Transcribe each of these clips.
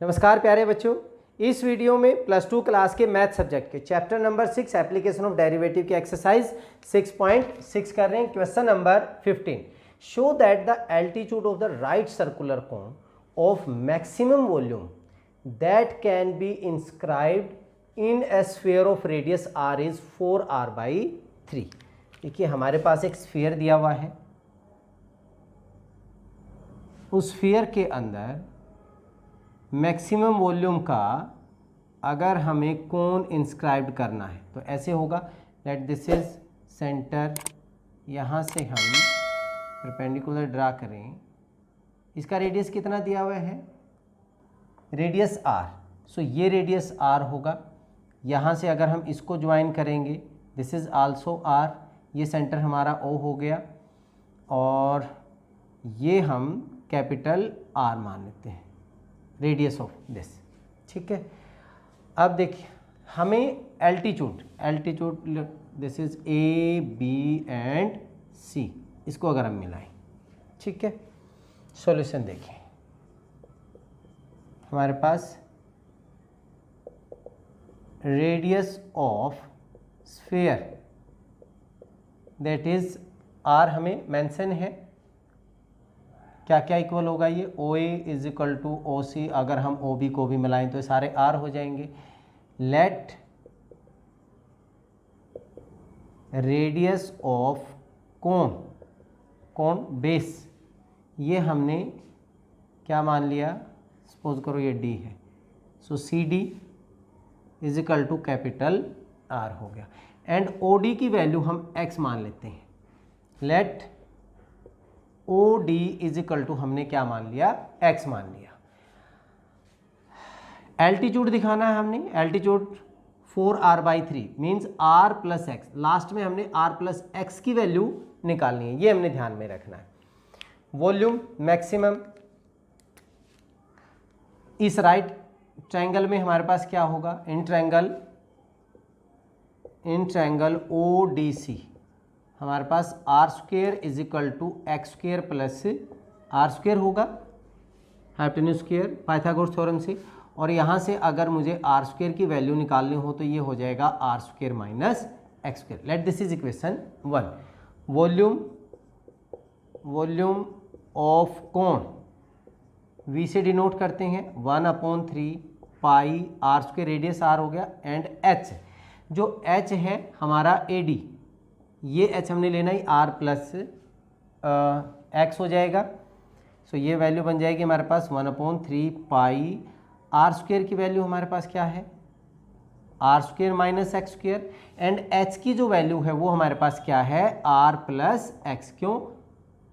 नमस्कार प्यारे बच्चों, इस वीडियो में प्लस 2 क्लास के मैथ सब्जेक्ट के chapter number 6 application of derivative की एक्सरसाइज 6.6 कर रहे हैं। Question number 15, show that the altitude of the right circular cone of maximum volume that can be inscribed in A sphere of radius r is 4r/3। देखिए हमारे पास एक sphere दिया हुआ है, उस स्फीयर के अंदर मैक्सिमम वॉल्यूम का अगर हमें कोन इंस्क्राइब करना है तो ऐसे होगा। लेट दिस इज सेंटर, यहाँ से हम परपेंडिकुलर ड्रा करें। इसका रेडियस कितना दिया हुआ है? Radius r। सो ये रेडियस r होगा। यहाँ से अगर हम इसको ज्वाइन करेंगे, दिस इज आल्सो r। ये सेंटर हमारा O हो गया और ये हम कैपिटल R मान लेते हैं, रेडियस ऑफ दिस। ठीक है, अब देखिए हमें altitude this is A, B and C, इसको अगर हम मिलाएं, ठीक है। सॉल्यूशन देखिए, हमारे पास radius of sphere that is R हमें मेंशन है। क्या क्या इक्वल होगा? ये OA is equal to OC। अगर हम OB को भी मिलाएं तो सारे R हो जाएंगे। Let radius of cone base, ये हमने क्या मान लिया? सपोज करो ये D है, so CD is equal to capital R हो गया। एंड OD की वैल्यू हम X मान लेते हैं। Let OD is equal to हमने क्या मान लिया? X मान लिया। एल्टीट्यूड दिखाना है हमने, altitude 4r/3 means r plus X. Last में हमने r प्लस एक्स की वैल्यू निकालनी है, ये हमने ध्यान में रखना है। वॉल्यूम मैक्सिमम, इस राइट ट्रायंगल में हमारे पास क्या होगा? इन ट्रायंगल ODC हमारे पास r² is equal to x² plus r² होगा, हाइपोटेन्यूज स्क्वायर पाइथागोरस थ्योरम से। और यहाँ से अगर मुझे r² की वैल्यू निकालनी हो तो ये हो जाएगा r² minus x²। Let this is equation 1। Volume of cone v से डिनोट करते हैं, 1/3 पाई r², रेडियस r हो गया, एंड h, जो h है हमारा AD, ये h हमने लेना ही r प्लस x हो जाएगा। सो ये वैल्यू बन जाएगी हमारे पास 1/3 पाई r² की वैल्यू हमारे पास क्या है? r² minus x²। And h की जो वैल्यू है वो हमारे पास क्या है? r plus x। क्यों?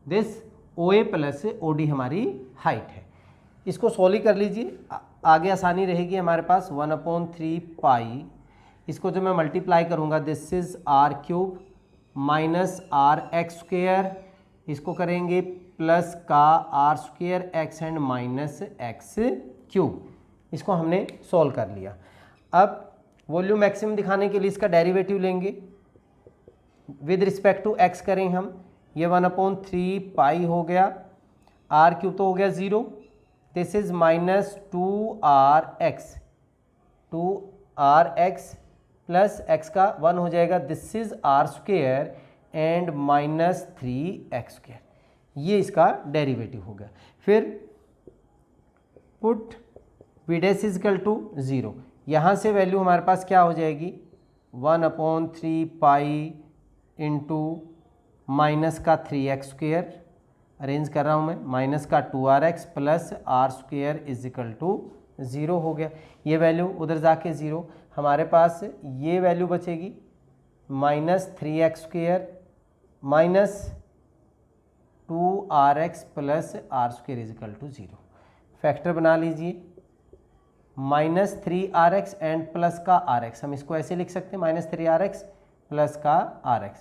दिस OA प्लस OD हमारी हाइट है। इसको सोल्व कर लीजिए, आगे आसानी रहेगी। हमारे पास 1/3 पाई, इसको जो मैं मल्टीप्लाई करूँगा, this is r³ minus rx², इसको करेंगे प्लस का r² x and minus x³। इसको हमने सॉल्व कर लिया। अब वॉल्यूम मैक्सिमम दिखाने के लिए इसका डेरिवेटिव लेंगे, विद रिस्पेक्ट टू x करें हम। ये 1/3 पाई हो गया, r³ तो हो गया 0, this is minus 2rx plus x का 1 हो जाएगा, this is r² and minus 3x²। ये इसका डेरिवेटिव हो गया। फिर put v dash is equal to 0, यहाँ से वैल्यू हमारे पास क्या हो जाएगी? 1/3 पाई इंटू माइनस का 3x², अरेंज कर रहा हूँ मैं, माइनस का 2rx plus r² is equal to 0 हो गया। ये वैल्यू उधर जाके 0, हमारे पास ये वैल्यू बचेगी minus 3x² minus 2rx plus r² is equal to 0। Factor बना लीजिए, माइनस 3rx एंड प्लस का rx, हम इसको ऐसे लिख सकते हैं, माइनस 3rx प्लस का rx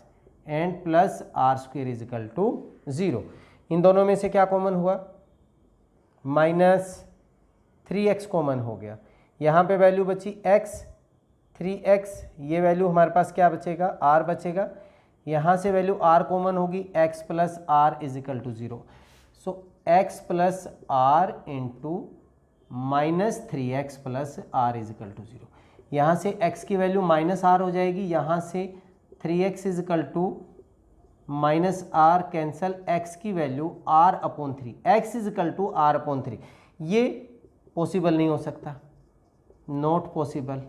and plus r² is equal to 0। इन दोनों में से क्या कॉमन हुआ? माइनस 3x कॉमन हो गया। यहाँ पे वैल्यू बची x, 3x, ये वैल्यू हमारे पास क्या बचेगा? r बचेगा। यहाँ से वैल्यू r कॉमन होगी, x plus r is equal to 0। So x plus r into -3x plus r is equal to 0। यहाँ से x की वैल्यू -r हो जाएगी, यहाँ से 3x is equal to -r cancel, x की value r/3, x is equal to r/3। ये possible नहीं हो सकता, नॉट पॉसिबल,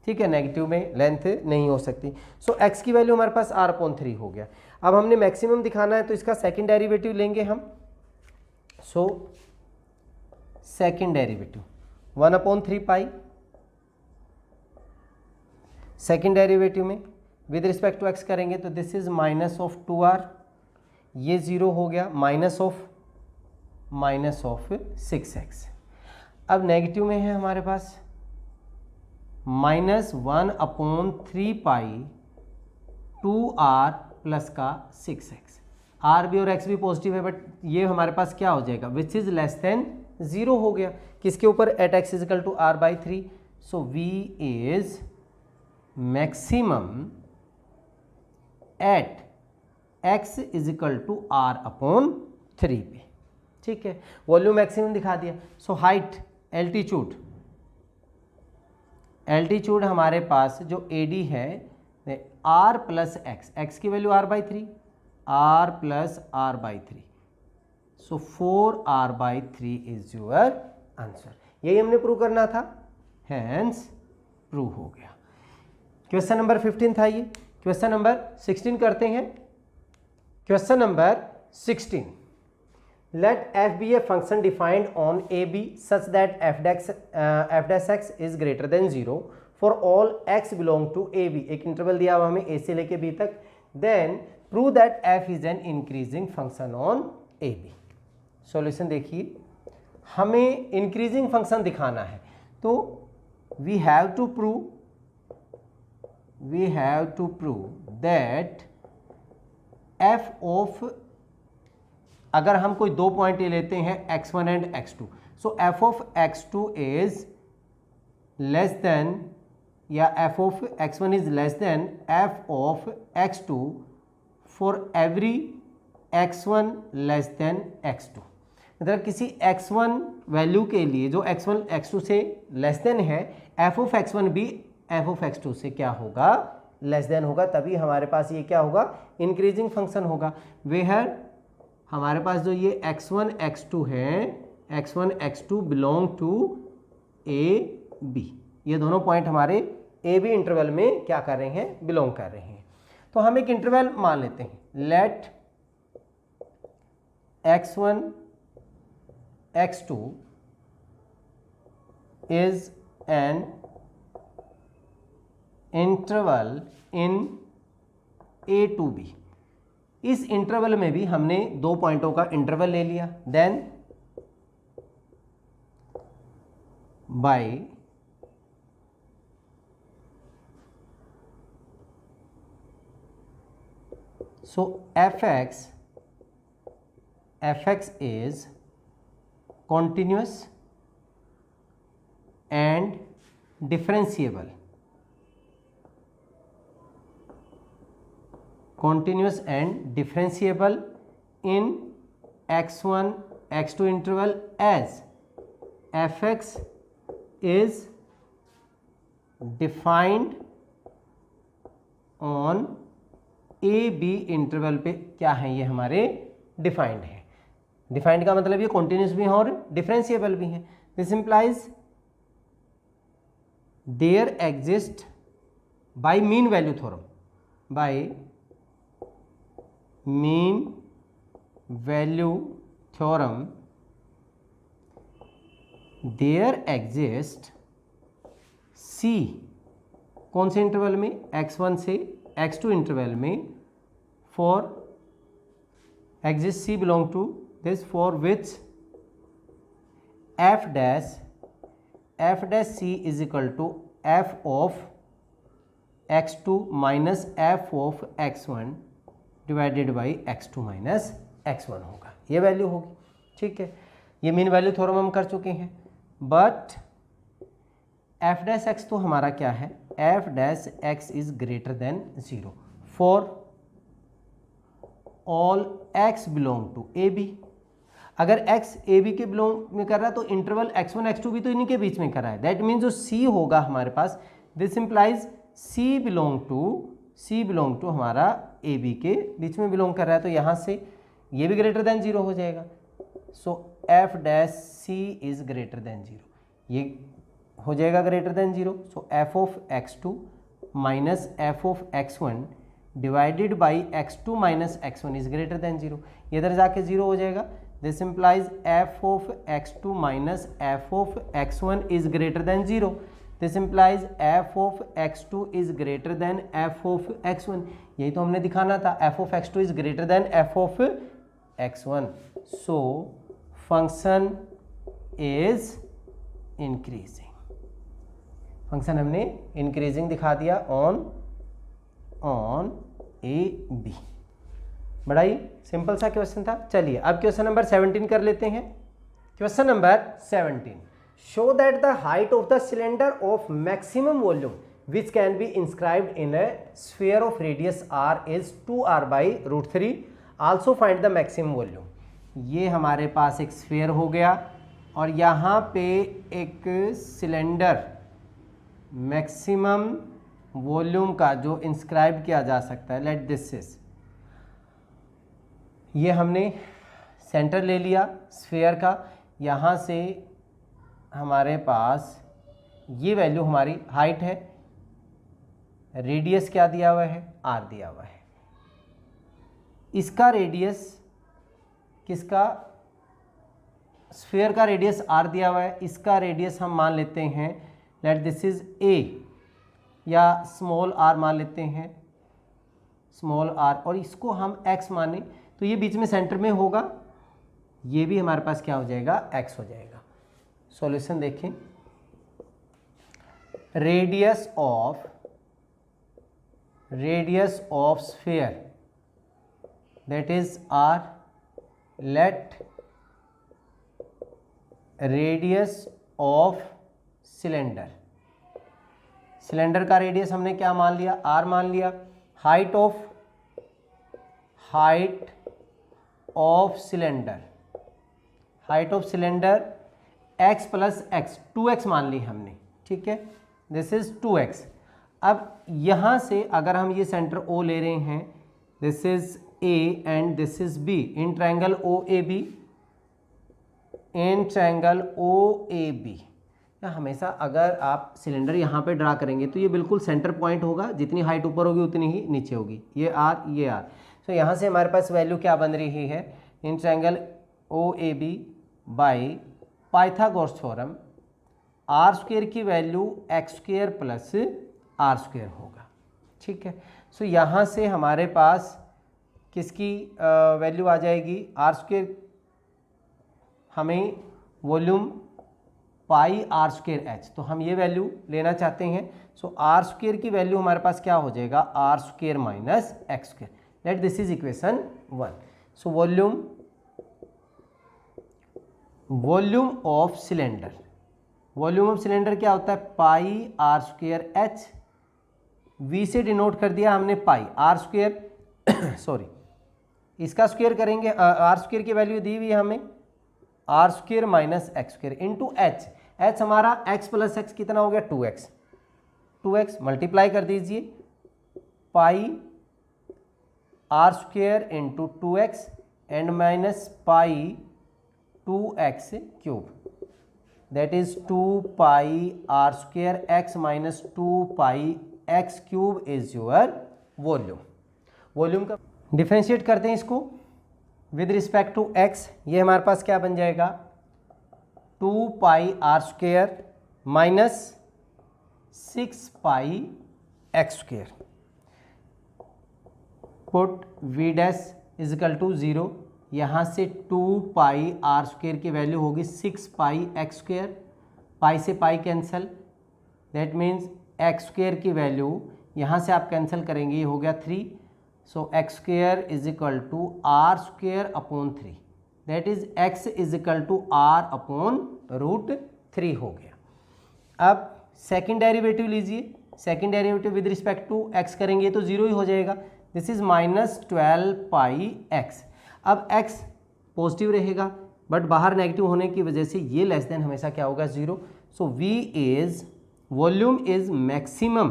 ठीक है, नेगेटिव में लेंथ नहीं हो सकती। सो x की वैल्यू हमारे पास r/3 हो गया। अब हमने मैक्सिमम दिखाना है तो इसका सेकंड डेरिवेटिव लेंगे हम। सो सेकंड डेरिवेटिव 1/3 पाई, सेकंड डेरिवेटिव में विद रिस्पेक्ट टू x करेंगे तो दिस इज -2r, ये 0 हो गया, माइनस ऑफ 6x। अब नेगेटिव में है हमारे पास -1/3 पाई 2r प्लस का 6x। r भी और x भी पॉजिटिव है, बट ये हमारे पास क्या हो जाएगा, विच इज लेस देन 0 हो गया, किसके ऊपर, at x is equal to r/3। So v is maximum at x is equal to r/3 पे, ठीक है। वॉल्यूम मैक्सिमम दिखा दिया। सो हाइट, एल्टीट्यूड हमारे पास जो AD है r प्लस x की value r/3, r plus r/3, so 4r/3 is your answer. यही हमने प्रूव करना था, हैंस प्रूव हो गया। क्वेश्चन नंबर 15 था ये। क्वेश्चन नंबर 16 करते हैं। Question number 16, let f be a function defined on AB such that f dash x is greater than 0 for all x belong to AB। एक interval दिया हुआ हमें a से लेके b तक। then prove that f is an increasing function on AB। Solution देखिए, हमें increasing function दिखाना है तो we have to prove that f of, अगर हम कोई दो पॉइंट ले लेते हैं x1 and x2, so f of x2 is less than, या f of x1 is less than f of x2 for every x1 less than x2। मतलब किसी x1 वैल्यू के लिए जो x1 x2 से लेस देन है, f of x1 भी f of x2 से क्या होगा, लेस देन होगा, तभी हमारे पास ये क्या होगा, इंक्रीजिंग फंक्शन होगा। वेयर हमारे पास जो ये x1 x2 है, x1 x2 belong to AB, ये दोनों पॉइंट हमारे AB इंटरवल में क्या कर रहे हैं, बिलोंग कर रहे हैं। तो हम एक इंटरवल मान लेते हैं, let x1 x2 is an interval in A to B। इस इंटरवल में भी हमने दो पॉइंटों का इंटरवल ले लिया। Then by so fx is continuous and differentiable, continuous and differentiable in x1 x2 interval as fx is defined on AB interval पे क्या है, ये हमारे डिफाइंड है। डिफाइंड का मतलब ये कॉन्टिन्यूस भी हैं और डिफरेंशिएबल भी हैं। This implies there exist by mean value theorem, by mean value theorem there exist C, कौन से इंटरवल में, x1 से x2 इंटरवल में, for exist C belong to this, for which f dash C is equal to f of x2 minus f of x1 divided by x2 minus x1 होगा, ये value होगी। ठीक है, ये mean value theorem हम कर चुके हैं। बट f डैश x तो हमारा क्या है, f dash x is greater than 0 for all x belong to AB। अगर x ए बी के बिलोंग में कर रहा है तो इंटरवल x1 x2 भी तो इन्हीं के बीच में कर रहा है। दैट मीन्स जो c होगा हमारे पास, this implies c belong to हमारा ए बी के बीच में बिलोंग कर रहा है, तो यहाँ से ये भी ग्रेटर देन 0 हो जाएगा। So F dash C is greater than 0, ये हो जाएगा greater than 0। So F of x2 minus F of x1 divided by x2 minus x1 is greater than 0, ये इधर जाके 0 हो जाएगा। This implies F of x2 minus F of x1 is greater than 0, this implies F of x2 is greater than F of x1, यही तो हमने दिखाना था, F of x2 is greater than F of x1। So function is increasing, function हमने increasing दिखा दिया on A B. बड़ा ही simple सा क्वेश्चन था। चलिए अब क्वेश्चन नंबर 17 कर लेते हैं। Question number 17, show that the height of the cylinder of maximum volume which can be inscribed in A sphere of radius r is 2r by √3, also find the maximum volume. ये हमारे पास एक sphere हो गया और यहाँ पे एक cylinder maximum volume का जो इंस्क्राइब किया जा सकता है, लेट दिस इज, ये हमने सेंटर ले लिया स्फीयर का, यहाँ से हमारे पास ये वैल्यू हमारी हाइट है, रेडियस क्या दिया हुआ है, r दिया हुआ है। इसका रेडियस, किसका, स्फीयर का रेडियस r दिया हुआ है, इसका रेडियस हम मान लेते हैं, लेट दिस इज a या स्मॉल r मान लेते हैं, स्मॉल r, और इसको हम x माने तो ये बीच में सेंटर में होगा, ये भी हमारे पास क्या हो जाएगा, x हो जाएगा। सॉल्यूशन देखें, radius of sphere that is r, let radius of cylinder, cylinder का रेडियस हमने क्या मान लिया, r मान लिया। Height of cylinder x plus x, 2x मान ली हमने, ठीक है, दिस इज 2x। अब यहाँ से अगर हम ये सेंटर O ले रहे हैं, this is A and this is B, in triangle OAB, हमेशा अगर आप सिलेंडर यहाँ पे ड्रा करेंगे तो ये बिल्कुल सेंटर पॉइंट होगा, जितनी हाइट ऊपर होगी उतनी ही नीचे होगी, ये R। सो यहाँ से हमारे पास वैल्यू क्या बन रही है, in triangle OAB by Pythagoras theorem, r square की value x square plus r square होगा, ठीक है। सो यहाँ से हमारे पास किसकी वैल्यू आ जाएगी, r स्क्वायर, हमें वॉल्यूम पाई r स्क्वायर h, तो हम ये वैल्यू लेना चाहते हैं। सो r स्क्वायर की वैल्यू हमारे पास क्या हो जाएगा, r square minus x square, let this is equation 1। So volume of cylinder क्या होता है, पाई r स्क्वायर h, v से डिनोट कर दिया हमने पाई, r स्क्वायर सॉरी इसका स्क्वायर करेंगे, r स्क्वायर की वैल्यू दी हुई है हमें, r square minus x square into h, h हमारा x प्लस x कितना हो गया, 2x मल्टीप्लाई कर दीजिए, पाई r square into 2x and minus pi 2x cube, that is 2 pi r square x minus 2 pi x cube is your volume का differentiate करते हैं इसको विद रिस्पेक्ट टू x, ये हमारे पास क्या बन जाएगा, 2 pi r square minus 6 pi x square, put v dash is equal to 0, यहाँ से 2 पाई r स्क्वायर की वैल्यू होगी 6 पाई x स्क्वायर, पाई से pi cancel, that means x square की वैल्यू यहाँ से आप कैंसिल करेंगे, ये हो गया 3। So x square is equal to r square upon 3, that is x is equal to r upon √3 हो गया। अब सेकंड डेरिवेटिव लीजिए, second derivative with respect to x करेंगे तो 0 ही हो जाएगा, this is minus 12 pi x। अब x पॉजिटिव रहेगा, बट बाहर नेगेटिव होने की वजह से ये लेस देन हमेशा क्या होगा, 0। So V is volume is maximum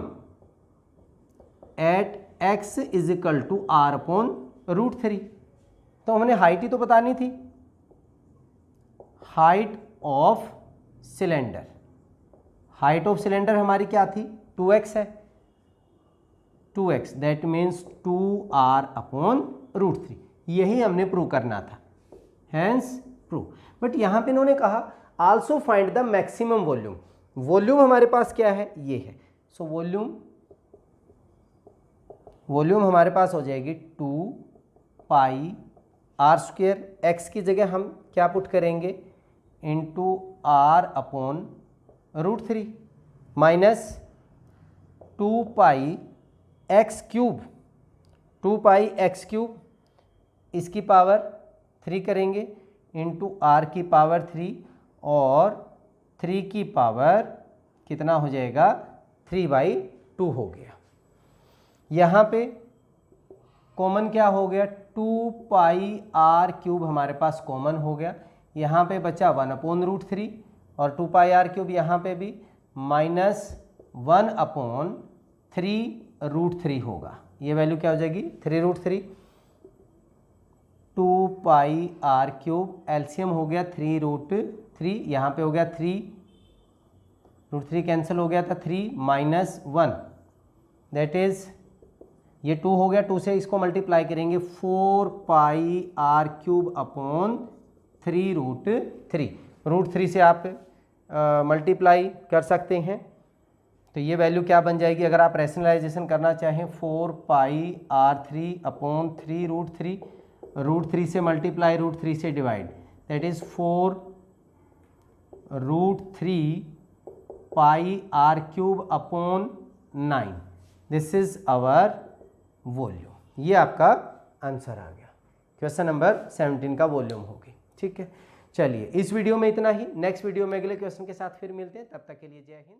at x is equal to R upon √3। तो हमने हाइट ही तो बतानी थी, height of cylinder. Height of cylinder हमारी क्या थी, 2x है, 2x that means 2R upon √3। यही हमने प्रूव करना था, हैंस प्रूव। बट यहां पे इन्होंने कहा also find the maximum volume. Volume हमारे पास क्या है, ये है। सो वॉल्यूम हमारे पास हो जाएगी 2 पाई R²। x की जगह हम क्या पुट करेंगे, इंटू R अपॉन √3 माइनस 2 पाई x³ 2 पाई x³ इसकी पावर 3 करेंगे इंटू R की पावर 3 और 3 की पावर कितना हो जाएगा, 3/2 हो गया। यहाँ पे कॉमन क्या हो गया, 2 पाई R³ हमारे पास कॉमन हो गया। यहाँ पे बचा 1 अपॉन √3 और 2 पाई R³ यहाँ पे भी माइनस 1 अपॉन 3√3 होगा। ये वैल्यू क्या हो जाएगी, 3√3। 2 पाई R³ एलसीएम हो गया 3√3, यहाँ पे हो गया 3√3 कैंसिल हो गया था, 3 माइनस 1 दैट इज ये 2 हो गया, 2 से इसको मल्टीप्लाई करेंगे 4 पाई R³ अपॉन 3√3। √3 से आप मल्टीप्लाई कर सकते हैं, तो ये वैल्यू क्या बन जाएगी, अगर आप रैशनलाइजेशन करना चाहें 4 पाई R³ अपॉन 3√3, √3 से मल्टीप्लाई √3 से divide that is 4√3 pi R³ upon 9। This is our volume. ये आपका आंसर आ गया, क्वेश्चन नंबर 17 का वॉल्यूम होगी। ठीक है, चलिए इस वीडियो में इतना ही। नेक्स्ट वीडियो में अगले क्वेश्चन के साथ फिर मिलते हैं, तब तक के लिए जय हिंद।